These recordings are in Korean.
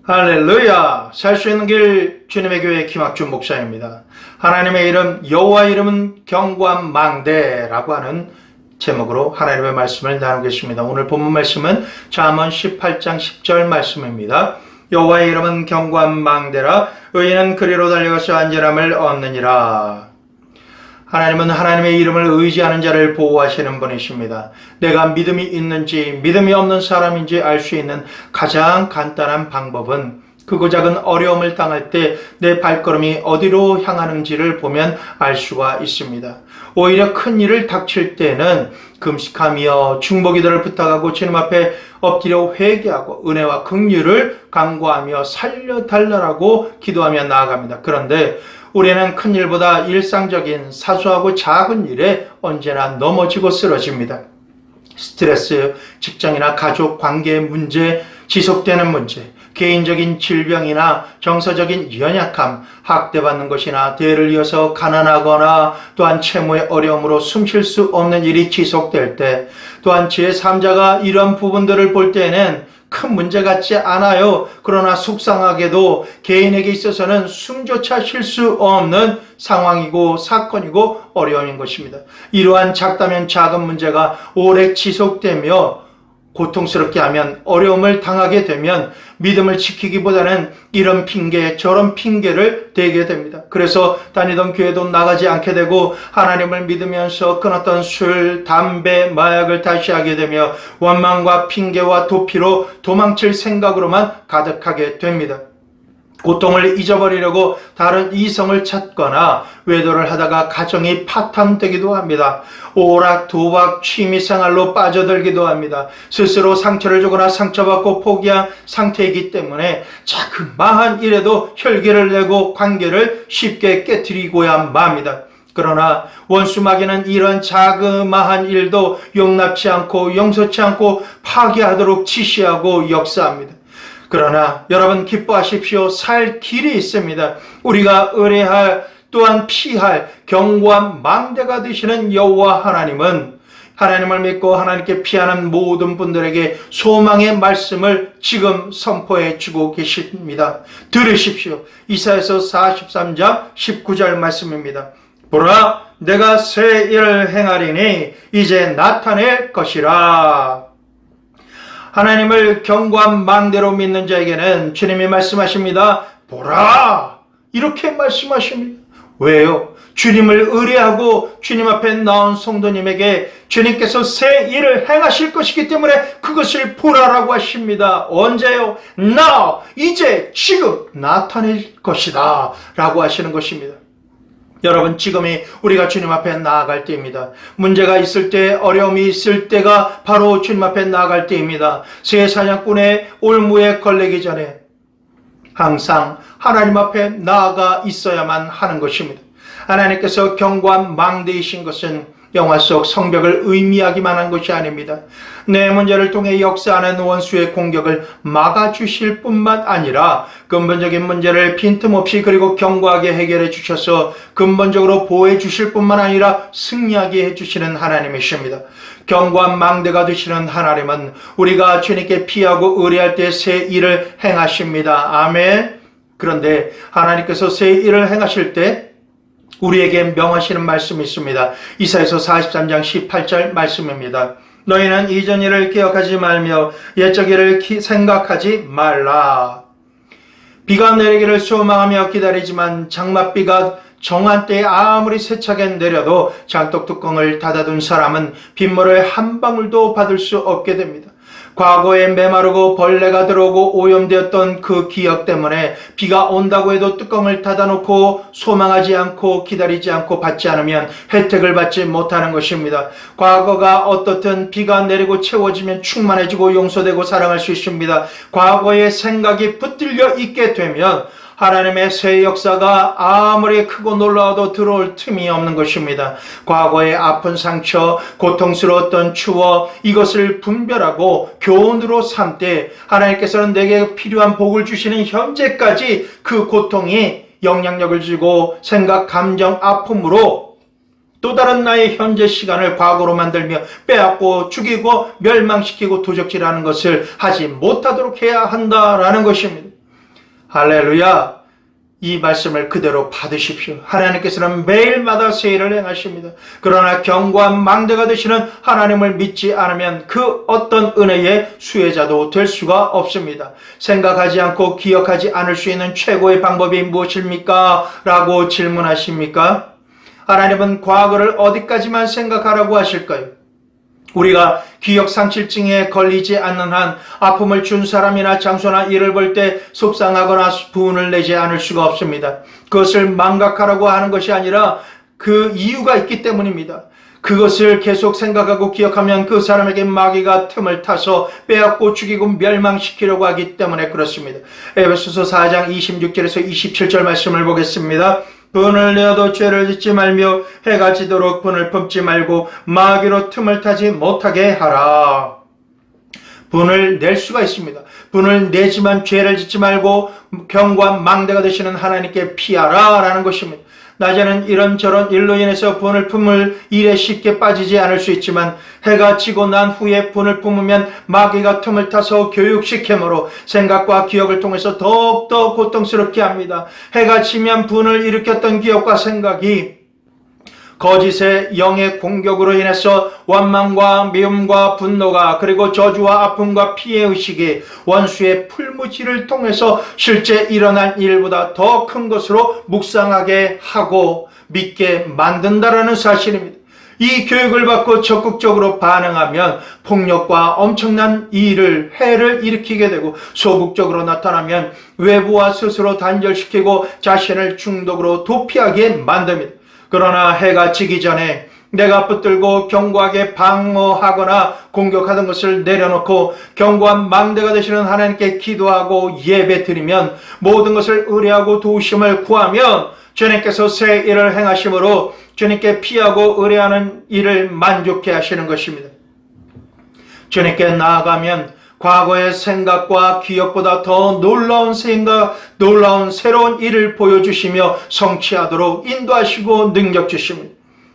할렐루야! 살 수 있는 길 주님의 교회 김학준 목사입니다. 하나님의 이름 여호와의 이름은 견고한 망대라고 하는 제목으로 하나님의 말씀을 나누겠습니다. 오늘 본문 말씀은 잠언 18장 10절 말씀입니다. 여호와의 이름은 견고한 망대라 의인은 그리로 달려가서 안전함을 얻느니라. 하나님은 하나님의 이름을 의지하는 자를 보호하시는 분이십니다. 내가 믿음이 있는지 믿음이 없는 사람인지 알 수 있는 가장 간단한 방법은 크고 작은 어려움을 당할 때 내 발걸음이 어디로 향하는지를 보면 알 수가 있습니다. 오히려 큰 일을 닥칠 때는 금식하며 중보기도를 부탁하고 주님 앞에 엎드려 회개하고 은혜와 긍휼을 간구하며 살려달라고 기도하며 나아갑니다. 그런데 우리는 큰 일보다 일상적인 사소하고 작은 일에 언제나 넘어지고 쓰러집니다. 스트레스, 직장이나 가족 관계의 문제, 지속되는 문제, 개인적인 질병이나 정서적인 연약함, 학대받는 것이나 대를 이어서 가난하거나 또한 채무의 어려움으로 숨쉴 수 없는 일이 지속될 때, 또한 제3자가 이런 부분들을 볼 때는 큰 문제 같지 않아요. 그러나 속상하게도 개인에게 있어서는 숨조차 쉴 수 없는 상황이고 사건이고 어려움인 것입니다. 이러한 작다면 작은 문제가 오래 지속되며 고통스럽게 하면 어려움을 당하게 되면 믿음을 지키기보다는 이런 핑계 저런 핑계를 대게 됩니다. 그래서 다니던 교회도 나가지 않게 되고 하나님을 믿으면서 끊었던 술, 담배, 마약을 다시 하게 되며 원망과 핑계와 도피로 도망칠 생각으로만 가득하게 됩니다. 고통을 잊어버리려고 다른 이성을 찾거나 외도를 하다가 가정이 파탄되기도 합니다. 오락, 도박, 취미생활로 빠져들기도 합니다. 스스로 상처를 주거나 상처받고 포기한 상태이기 때문에 자그마한 일에도 혈기를 내고 관계를 쉽게 깨트리고야 맙니다. 그러나 원수 마귀는 이런 자그마한 일도 용납치 않고 용서치 않고 파괴하도록 지시하고 역사합니다. 그러나 여러분 기뻐하십시오. 살 길이 있습니다. 우리가 의뢰할 또한 피할 견고한 망대가 되시는 여호와 하나님은 하나님을 믿고 하나님께 피하는 모든 분들에게 소망의 말씀을 지금 선포해 주고 계십니다. 들으십시오. 이사야서 43장 19절 말씀입니다. 보라, 내가 새 일을 행하리니 이제 나타낼 것이라. 하나님을 견고한 망대로 믿는 자에게는 주님이 말씀하십니다. 보라! 이렇게 말씀하십니다. 왜요? 주님을 의뢰하고 주님 앞에 나온 성도님에게 주님께서 새 일을 행하실 것이기 때문에 그것을 보라라고 하십니다. 언제요? Now! 이제 지금 나타낼 것이다 라고 하시는 것입니다. 여러분, 지금이 우리가 주님 앞에 나아갈 때입니다. 문제가 있을 때, 어려움이 있을 때가 바로 주님 앞에 나아갈 때입니다. 새 사냥꾼의 올무에 걸리기 전에 항상 하나님 앞에 나아가 있어야만 하는 것입니다. 하나님께서 견고한 망대이신 것은 영화 속 성벽을 의미하기만 한 것이 아닙니다. 내 문제를 통해 역사하는 원수의 공격을 막아주실 뿐만 아니라 근본적인 문제를 빈틈없이 그리고 견고하게 해결해 주셔서 근본적으로 보호해 주실 뿐만 아니라 승리하게 해주시는 하나님이십니다. 견고한 망대가 되시는 하나님은 우리가 주님께 피하고 의뢰할 때 새 일을 행하십니다. 아멘. 그런데 하나님께서 새 일을 행하실 때 우리에게 명하시는 말씀이 있습니다. 이사야서 43장 18절 말씀입니다. 너희는 이전 일을 기억하지 말며 옛적 일을 생각하지 말라. 비가 내리기를 소망하며 기다리지만 장맛비가 정한 때에 아무리 세차게 내려도 장독 뚜껑을 닫아둔 사람은 빗물을 한 방울도 받을 수 없게 됩니다. 과거에 메마르고 벌레가 들어오고 오염되었던 그 기억 때문에 비가 온다고 해도 뚜껑을 닫아놓고 소망하지 않고 기다리지 않고 받지 않으면 혜택을 받지 못하는 것입니다. 과거가 어떻든 비가 내리고 채워지면 충만해지고 용서되고 사랑할 수 있습니다. 과거의 생각이 붙들려 있게 되면 하나님의 새 역사가 아무리 크고 놀라워도 들어올 틈이 없는 것입니다. 과거의 아픈 상처, 고통스러웠던 추억, 이것을 분별하고 교훈으로 삼되 하나님께서는 내게 필요한 복을 주시는 현재까지 그 고통이 영향력을 주고 생각, 감정, 아픔으로 또 다른 나의 현재 시간을 과거로 만들며 빼앗고 죽이고 멸망시키고 도적질하는 것을 하지 못하도록 해야 한다라는 것입니다. 할렐루야! 이 말씀을 그대로 받으십시오. 하나님께서는 매일마다 새 일을 행하십니다. 그러나 견고한 망대가 되시는 하나님을 믿지 않으면 그 어떤 은혜의 수혜자도 될 수가 없습니다. 생각하지 않고 기억하지 않을 수 있는 최고의 방법이 무엇입니까? 라고 질문하십니까? 하나님은 과거를 어디까지만 생각하라고 하실까요? 우리가 기억상실증에 걸리지 않는 한 아픔을 준 사람이나 장소나 일을 볼 때 속상하거나 분을 내지 않을 수가 없습니다. 그것을 망각하라고 하는 것이 아니라 그 이유가 있기 때문입니다. 그것을 계속 생각하고 기억하면 그 사람에게 마귀가 틈을 타서 빼앗고 죽이고 멸망시키려고 하기 때문에 그렇습니다. 에베소서 4장 26절에서 27절 말씀을 보겠습니다. 분을 내어도 죄를 짓지 말며 해가 지도록 분을 품지 말고 마귀로 틈을 타지 못하게 하라. 분을 낼 수가 있습니다. 분을 내지만 죄를 짓지 말고 견고한 망대가 되시는 하나님께 피하라 라는 것입니다. 낮에는 이런저런 일로 인해서 분을 품을 일에 쉽게 빠지지 않을 수 있지만 해가 지고 난 후에 분을 품으면 마귀가 틈을 타서 교육시키므로 생각과 기억을 통해서 더욱더 고통스럽게 합니다. 해가 지면 분을 일으켰던 기억과 생각이 거짓의 영의 공격으로 인해서 원망과 미움과 분노가 그리고 저주와 아픔과 피해의식이 원수의 풀무지를 통해서 실제 일어난 일보다 더 큰 것으로 묵상하게 하고 믿게 만든다라는 사실입니다. 이 교육을 받고 적극적으로 반응하면 폭력과 엄청난 해를 일으키게 되고 소극적으로 나타나면 외부와 스스로 단절시키고 자신을 중독으로 도피하게 만듭니다. 그러나 해가 지기 전에 내가 붙들고 견고하게 방어하거나 공격하던 것을 내려놓고 견고한 망대가 되시는 하나님께 기도하고 예배드리면 모든 것을 의뢰하고 도우심을 구하면 주님께서 새 일을 행하심으로 주님께 피하고 의뢰하는 일을 만족해 하시는 것입니다. 주님께 나아가면 과거의 생각과 기억보다 더 놀라운 생각, 놀라운 새로운 일을 보여주시며 성취하도록 인도하시고 능력 주십니다.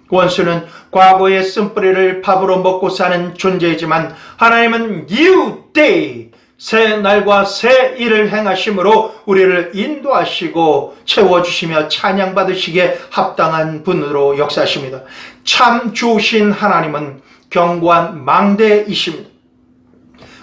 원수는 과거의 쓴뿌리를 밥으로 먹고 사는 존재이지만 하나님은 new day, 새 날과 새 일을 행하심으로 우리를 인도하시고 채워주시며 찬양받으시기에 합당한 분으로 역사하십니다. 참 좋으신 하나님은 견고한 망대이십니다.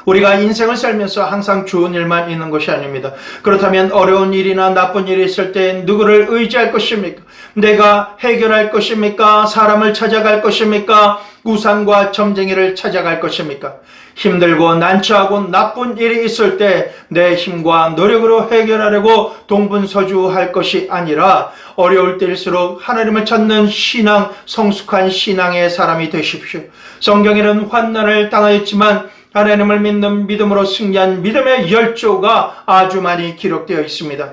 우리가 인생을 살면서 항상 좋은 일만 있는 것이 아닙니다. 그렇다면 어려운 일이나 나쁜 일이 있을 때 누구를 의지할 것입니까? 내가 해결할 것입니까? 사람을 찾아갈 것입니까? 우상과 점쟁이를 찾아갈 것입니까? 힘들고 난처하고 나쁜 일이 있을 때 내 힘과 노력으로 해결하려고 동분서주할 것이 아니라 어려울 때일수록 하나님을 찾는 신앙, 성숙한 신앙의 사람이 되십시오. 성경에는 환난을 당하였지만 하나님을 믿는 믿음으로 승리한 믿음의 열조가 아주 많이 기록되어 있습니다.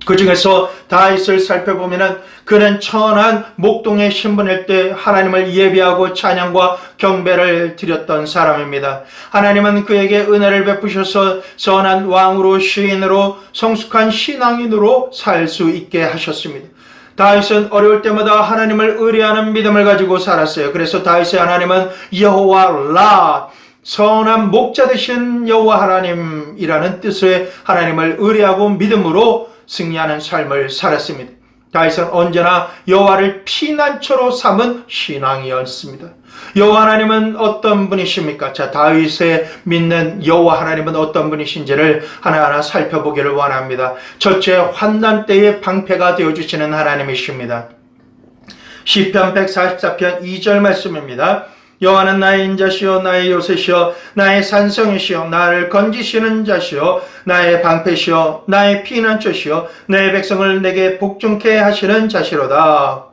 그 중에서 다윗을 살펴보면 그는 천한 목동의 신분일 때 하나님을 예배하고 찬양과 경배를 드렸던 사람입니다. 하나님은 그에게 은혜를 베푸셔서 선한 왕으로 시인으로 성숙한 신앙인으로 살 수 있게 하셨습니다. 다윗은 어려울 때마다 하나님을 의뢰하는 믿음을 가지고 살았어요. 그래서 다윗의 하나님은 여호와 라, 선한 목자 되신 여호와 하나님이라는 뜻의 하나님을 의뢰하고 믿음으로 승리하는 삶을 살았습니다. 다윗은 언제나 여호와를 피난처로 삼은 신앙이었습니다. 여호와 하나님은 어떤 분이십니까? 자, 다윗의 믿는 여호와 하나님은 어떤 분이신지를 하나하나 살펴보기를 원합니다. 첫째, 환난 때의 방패가 되어주시는 하나님이십니다. 시편 144편 2절 말씀입니다. 여호와는 나의 인자시요 나의 요새시요 나의 산성이시요 나를 건지시는 자시요 나의 방패시요 나의 피난처시요 내 백성을 내게 복종케 하시는 자시로다.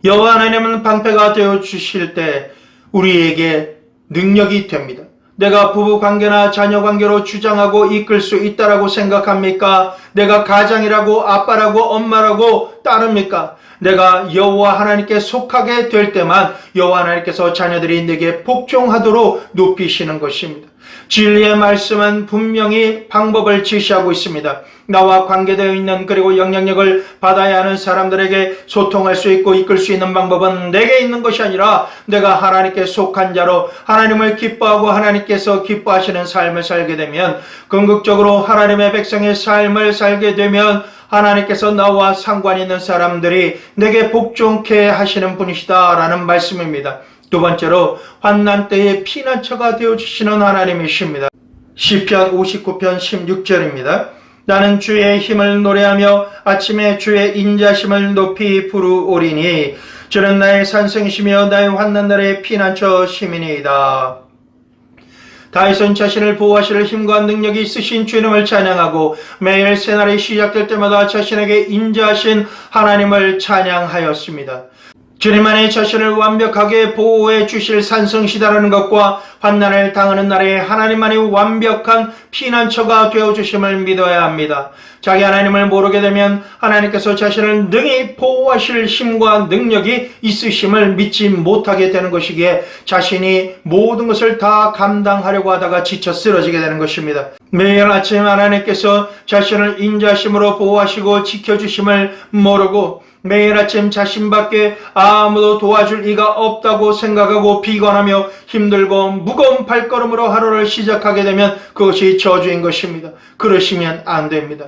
여호와 하나님은 방패가 되어 주실 때 우리에게 능력이 됩니다. 내가 부부관계나 자녀관계로 주장하고 이끌 수 있다라고 생각합니까? 내가 가장이라고 아빠라고 엄마라고 따릅니까? 내가 여호와 하나님께 속하게 될 때만 여호와 하나님께서 자녀들이 내게 복종하도록 높이시는 것입니다. 진리의 말씀은 분명히 방법을 제시하고 있습니다. 나와 관계되어 있는 그리고 영향력을 받아야 하는 사람들에게 소통할 수 있고 이끌 수 있는 방법은 내게 있는 것이 아니라 내가 하나님께 속한 자로 하나님을 기뻐하고 하나님께서 기뻐하시는 삶을 살게 되면, 궁극적으로 하나님의 백성의 삶을 살게 되면 하나님께서 나와 상관 있는 사람들이 내게 복종케 하시는 분이시다라는 말씀입니다. 두 번째로, 환난 때에 피난처가 되어주시는 하나님이십니다. 시편 59편 16절입니다. 나는 주의 힘을 노래하며 아침에 주의 인자심을 높이 부르오리니 주는 나의 산성이시며 나의 환난 날의 피난처 시민이다. 다윗은 자신을 보호하실 힘과 능력이 있으신 주님을 찬양하고 매일 새날이 시작될 때마다 자신에게 인자하신 하나님을 찬양하였습니다. 주님 안에 자신을 완벽하게 보호해 주실 산성시다라는 것과 환난을 당하는 날에 하나님만이 완벽한 피난처가 되어주심을 믿어야 합니다. 자기 하나님을 모르게 되면 하나님께서 자신을 능히 보호하실 힘과 능력이 있으심을 믿지 못하게 되는 것이기에 자신이 모든 것을 다 감당하려고 하다가 지쳐 쓰러지게 되는 것입니다. 매일 아침 하나님께서 자신을 인자심으로 보호하시고 지켜주심을 모르고 매일 아침 자신밖에 아무도 도와줄 이가 없다고 생각하고 비관하며 힘들고 무거운 발걸음으로 하루를 시작하게 되면 그것이 저주인 것입니다. 그러시면 안 됩니다.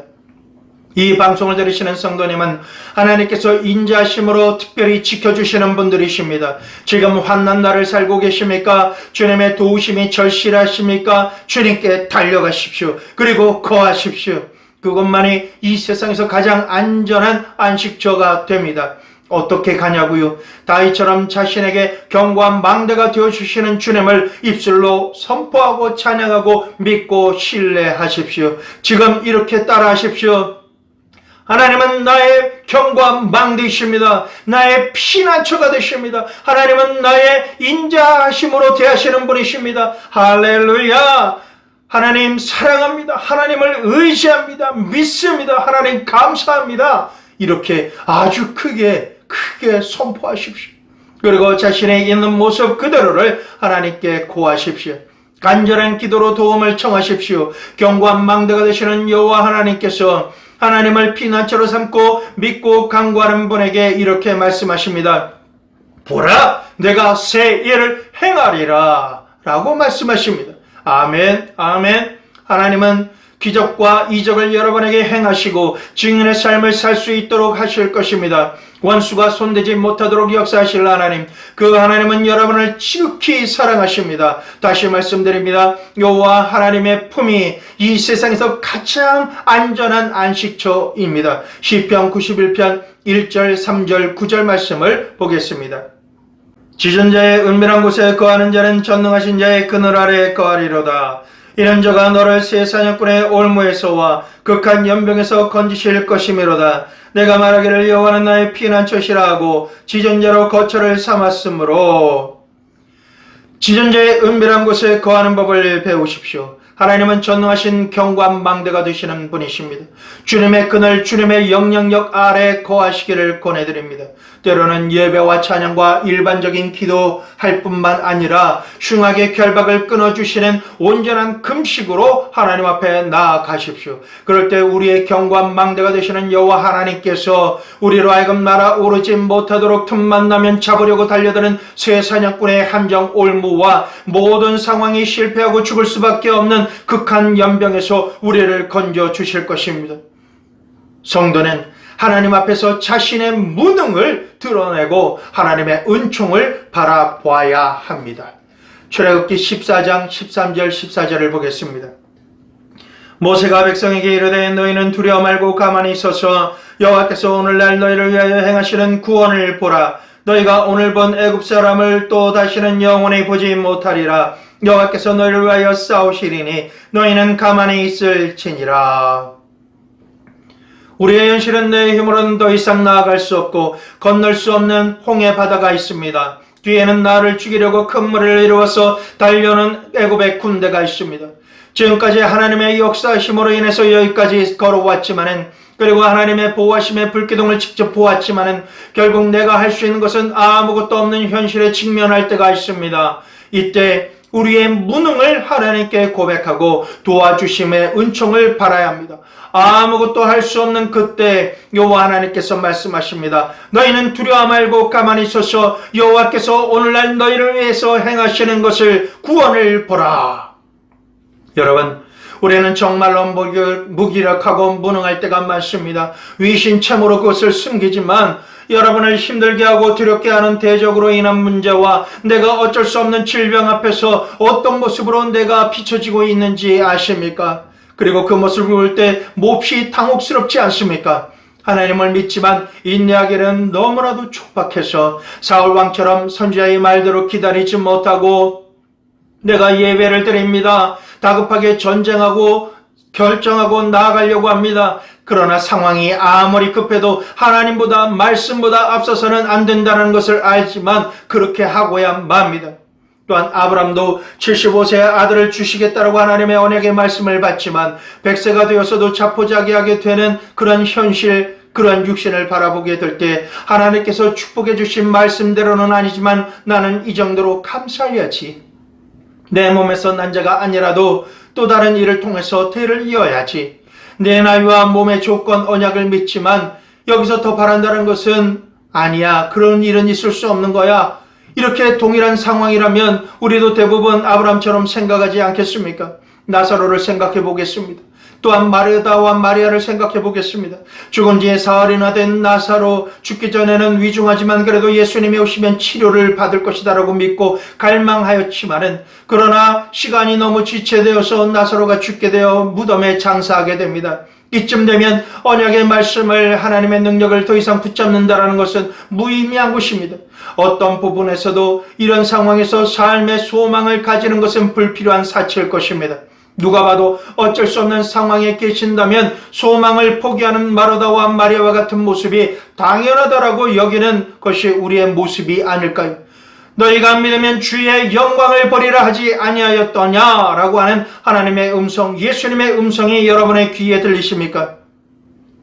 이 방송을 들으시는 성도님은 하나님께서 인자심으로 특별히 지켜주시는 분들이십니다. 지금 환난 날을 살고 계십니까? 주님의 도우심이 절실하십니까? 주님께 달려가십시오. 그리고 거하십시오. 그것만이 이 세상에서 가장 안전한 안식처가 됩니다. 어떻게 가냐고요? 다윗처럼 자신에게 견고한 망대가 되어주시는 주님을 입술로 선포하고 찬양하고 믿고 신뢰하십시오. 지금 이렇게 따라하십시오. 하나님은 나의 견고한 망대이십니다. 나의 피난처가 되십니다. 하나님은 나의 인자하심으로 대하시는 분이십니다. 할렐루야! 하나님 사랑합니다. 하나님을 의지합니다. 믿습니다. 하나님 감사합니다. 이렇게 아주 크게 선포하십시오. 그리고 자신의 있는 모습 그대로를 하나님께 고하십시오. 간절한 기도로 도움을 청하십시오. 견고한 망대가 되시는 여호와 하나님께서 하나님을 피난처로 삼고 믿고 간구하는 분에게 이렇게 말씀하십니다. 보라, 내가 새 일을 행하리라 라고 말씀하십니다. 아멘, 아멘. 하나님은 기적과 이적을 여러분에게 행하시고 증인의 삶을 살 수 있도록 하실 것입니다. 원수가 손대지 못하도록 역사하실 하나님, 그 하나님은 여러분을 지극히 사랑하십니다. 다시 말씀드립니다. 여호와 하나님의 품이 이 세상에서 가장 안전한 안식처입니다. 시편 91편 1절, 3절, 9절 말씀을 보겠습니다. 지존 자의 은밀한 곳에 거하는 자는 전능하신 자의 그늘 아래에 거하리로다. 이는 저가 너를 새 사냥꾼의 올무에서와 극한 연병에서 건지실 것이미로다. 내가 말하기를 여호와는 나의 피난처시라 하고 지존자로 거처를 삼았으므로. 지존자의 은밀한 곳에 거하는 법을 배우십시오. 하나님은 전능하신 견고한 망대가 되시는 분이십니다. 주님의 그늘, 주님의 영향력 아래 거하시기를 권해드립니다. 때로는 예배와 찬양과 일반적인 기도할 뿐만 아니라 흉악의 결박을 끊어주시는 온전한 금식으로 하나님 앞에 나아가십시오. 그럴 때 우리의 견고한 망대가 되시는 여호와 하나님께서 우리로 하여금 날아오르지 못하도록 틈만 나면 잡으려고 달려드는 새 사냥꾼의 함정 올무와 모든 상황이 실패하고 죽을 수밖에 없는 극한 연병에서 우리를 건져 주실 것입니다. 성도는 하나님 앞에서 자신의 무능을 드러내고 하나님의 은총을 바라보아야 합니다. 출애굽기 14장 13절 14절을 보겠습니다. 모세가 백성에게 이르되 너희는 두려워 말고 가만히 있어서 여호와께서 오늘날 너희를 위하여 행하시는 구원을 보라. 너희가 오늘 본 애굽 사람을 또 다시는 영원히 보지 못하리라. 여호와께서 너희를 위하여 싸우시리니 너희는 가만히 있을지니라. 우리의 현실은 내 힘으로는 더 이상 나아갈 수 없고 건널 수 없는 홍해 바다가 있습니다. 뒤에는 나를 죽이려고 큰 무리를 이루어서 달려오는 애굽의 군대가 있습니다. 지금까지 하나님의 역사심으로 인해서 여기까지 걸어왔지만은 그리고 하나님의 보호하심의 불기둥을 직접 보았지만은 결국 내가 할 수 있는 것은 아무것도 없는 현실에 직면할 때가 있습니다. 이때 우리의 무능을 하나님께 고백하고 도와주심의 은총을 바라야 합니다. 아무것도 할 수 없는 그때 여호와 하나님께서 말씀하십니다. 너희는 두려워 말고 가만히 있어서 여호와께서 오늘날 너희를 위해서 행하시는 것을 구원을 보라. 여러분, 우리는 정말로 무기력하고 무능할 때가 많습니다. 위신참으로 그것을 숨기지만 여러분을 힘들게 하고 두렵게 하는 대적으로 인한 문제와 내가 어쩔 수 없는 질병 앞에서 어떤 모습으로 내가 비춰지고 있는지 아십니까? 그리고 그 모습을 볼 때 몹시 당혹스럽지 않습니까? 하나님을 믿지만 인내하기는 너무나도 촉박해서 사울왕처럼 선지자의 말대로 기다리지 못하고 내가 예배를 드립니다. 다급하게 전쟁하고 결정하고 나아가려고 합니다. 그러나 상황이 아무리 급해도 하나님보다 말씀보다 앞서서는 안 된다는 것을 알지만 그렇게 하고야 맙니다. 또한 아브람도 75세의 아들을 주시겠다라고 하나님의 언약의 말씀을 받지만 100세가 되어서도 자포자기하게 되는 그런 현실, 그런 육신을 바라보게 될 때 하나님께서 축복해 주신 말씀대로는 아니지만 나는 이 정도로 감사해야지. 내 몸에서 난 자가 아니라도 또 다른 일을 통해서 대를 이어야지. 내 나이와 몸의 조건 언약을 믿지만 여기서 더 바란다는 것은 아니야. 그런 일은 있을 수 없는 거야. 이렇게 동일한 상황이라면 우리도 대부분 아브람처럼 생각하지 않겠습니까? 나사로를 생각해 보겠습니다. 또한 마르다와 마리아를 생각해 보겠습니다. 죽은 지 사흘이나 된 나사로 죽기 전에는 위중하지만 그래도 예수님이 오시면 치료를 받을 것이다라고 믿고 갈망하였지만은 그러나 시간이 너무 지체되어서 나사로가 죽게 되어 무덤에 장사하게 됩니다. 이쯤 되면 언약의 말씀을 하나님의 능력을 더 이상 붙잡는다라는 것은 무의미한 것입니다. 어떤 부분에서도 이런 상황에서 삶의 소망을 가지는 것은 불필요한 사치일 것입니다. 누가 봐도 어쩔 수 없는 상황에 계신다면 소망을 포기하는 마르다와 마리아와 같은 모습이 당연하다라고 여기는 것이 우리의 모습이 아닐까요? 너희가 믿으면 주의 영광을 보리라 하지 아니하였더냐라고 하는 하나님의 음성, 예수님의 음성이 여러분의 귀에 들리십니까?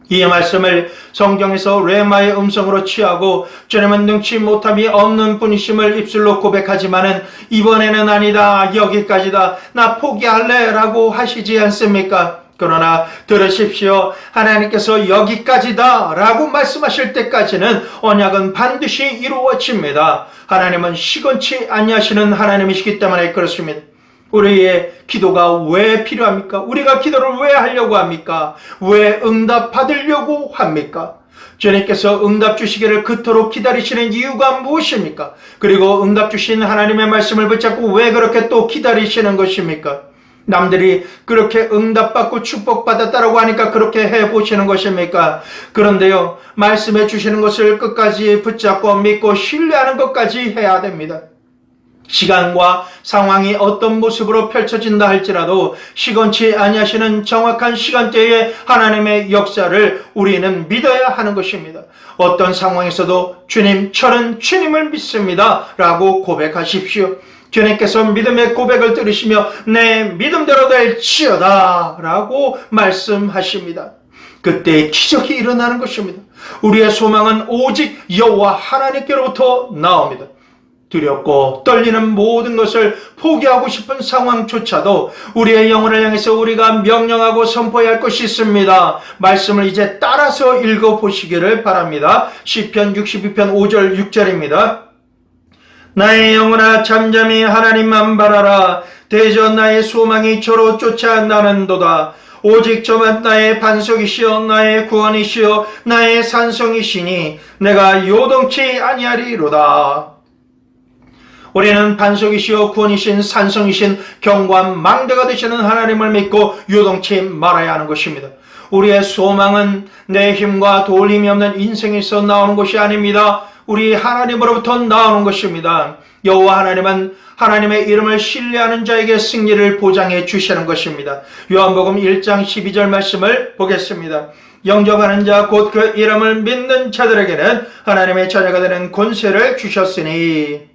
이 말씀을 성경에서 레마의 음성으로 취하고 주님은 능치 못함이 없는 분이심을 입술로 고백하지만은 이번에는 아니다, 여기까지다, 나 포기할래 라고 하시지 않습니까? 그러나 들으십시오. 하나님께서 여기까지다 라고 말씀하실 때까지는 언약은 반드시 이루어집니다. 하나님은 시건치 아니하시는 하나님이시기 때문에 그렇습니다. 우리의 기도가 왜 필요합니까? 우리가 기도를 왜 하려고 합니까? 왜 응답 받으려고 합니까? 주님께서 응답 주시기를 그토록 기다리시는 이유가 무엇입니까? 그리고 응답 주신 하나님의 말씀을 붙잡고 왜 그렇게 또 기다리시는 것입니까? 남들이 그렇게 응답받고 축복받았다라고 하니까 그렇게 해보시는 것입니까? 그런데요, 말씀해 주시는 것을 끝까지 붙잡고 믿고 신뢰하는 것까지 해야 됩니다. 시간과 상황이 어떤 모습으로 펼쳐진다 할지라도 시건치 아니하시는 정확한 시간대에 하나님의 역사를 우리는 믿어야 하는 것입니다. 어떤 상황에서도 주님, 저는 주님을 믿습니다 라고 고백하십시오. 주님께서 믿음의 고백을 들으시며 내 믿음대로 될지어다 라고 말씀하십니다. 그때 기적이 일어나는 것입니다. 우리의 소망은 오직 여호와 하나님께로부터 나옵니다. 두렵고 떨리는 모든 것을 포기하고 싶은 상황조차도 우리의 영혼을 향해서 우리가 명령하고 선포해야 할 것이 있습니다. 말씀을 이제 따라서 읽어보시기를 바랍니다. 시편 62편 5절 6절입니다. 나의 영혼아 잠잠히 하나님만 바라라. 대저 나의 소망이 저로 쫓아나는도다. 오직 저만 나의 반석이시여 나의 구원이시여 나의 산성이시니 내가 요동치 아니하리로다. 우리는 반석이시여 구원이신 산성이신 견고한 망대가 되시는 하나님을 믿고 요동치 말아야 하는 것입니다. 우리의 소망은 내 힘과 도울 힘이 없는 인생에서 나오는 것이 아닙니다. 우리 하나님으로부터 나오는 것입니다. 여호와 하나님은 하나님의 이름을 신뢰하는 자에게 승리를 보장해 주시는 것입니다. 요한복음 1장 12절 말씀을 보겠습니다. 영접하는 자 곧 그 이름을 믿는 자들에게는 하나님의 자녀가 되는 권세를 주셨으니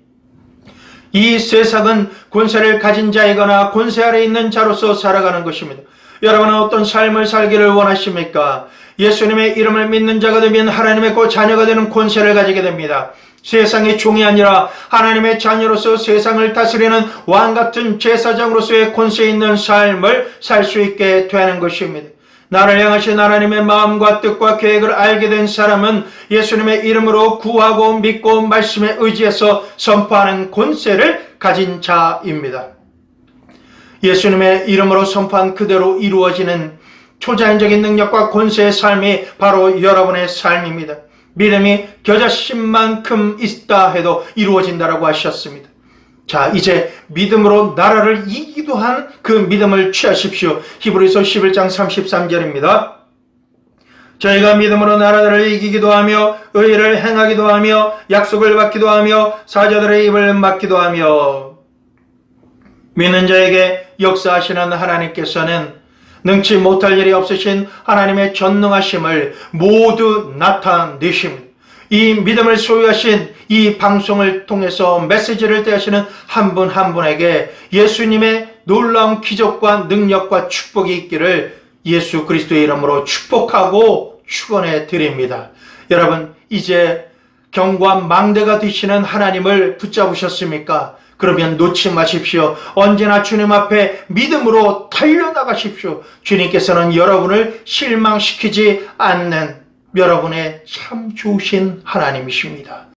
이 세상은 권세를 가진 자이거나 권세 아래 있는 자로서 살아가는 것입니다. 여러분은 어떤 삶을 살기를 원하십니까? 예수님의 이름을 믿는 자가 되면 하나님의 그 자녀가 되는 권세를 가지게 됩니다. 세상의 종이 아니라 하나님의 자녀로서 세상을 다스리는 왕같은 제사장으로서의 권세 있는 삶을 살 수 있게 되는 것입니다. 나를 향하신 하나님의 마음과 뜻과 계획을 알게 된 사람은 예수님의 이름으로 구하고 믿고 말씀에 의지해서 선포하는 권세를 가진 자입니다. 예수님의 이름으로 선포한 그대로 이루어지는 초자연적인 능력과 권세의 삶이 바로 여러분의 삶입니다. 믿음이 겨자씨인 만큼 있다 해도 이루어진다라고 하셨습니다. 자, 이제 믿음으로 나라를 이기도 한 그 믿음을 취하십시오. 히브리서 11장 33절입니다. 저희가 믿음으로 나라들을 이기기도 하며 의를 행하기도 하며 약속을 받기도 하며 사자들의 입을 막기도 하며. 믿는 자에게 역사하시는 하나님께서는 능치 못할 일이 없으신 하나님의 전능하심을 모두 나타내십니다. 이 믿음을 소유하신 이 방송을 통해서 메시지를 대하시는 한 분 한 분에게 예수님의 놀라운 기적과 능력과 축복이 있기를 예수 그리스도의 이름으로 축복하고 축원해 드립니다. 여러분, 이제 경고한 망대가 되시는 하나님을 붙잡으셨습니까? 그러면 놓지 마십시오. 언제나 주님 앞에 믿음으로 달려나가십시오. 주님께서는 여러분을 실망시키지 않는 여러분의 참 좋으신 하나님이십니다.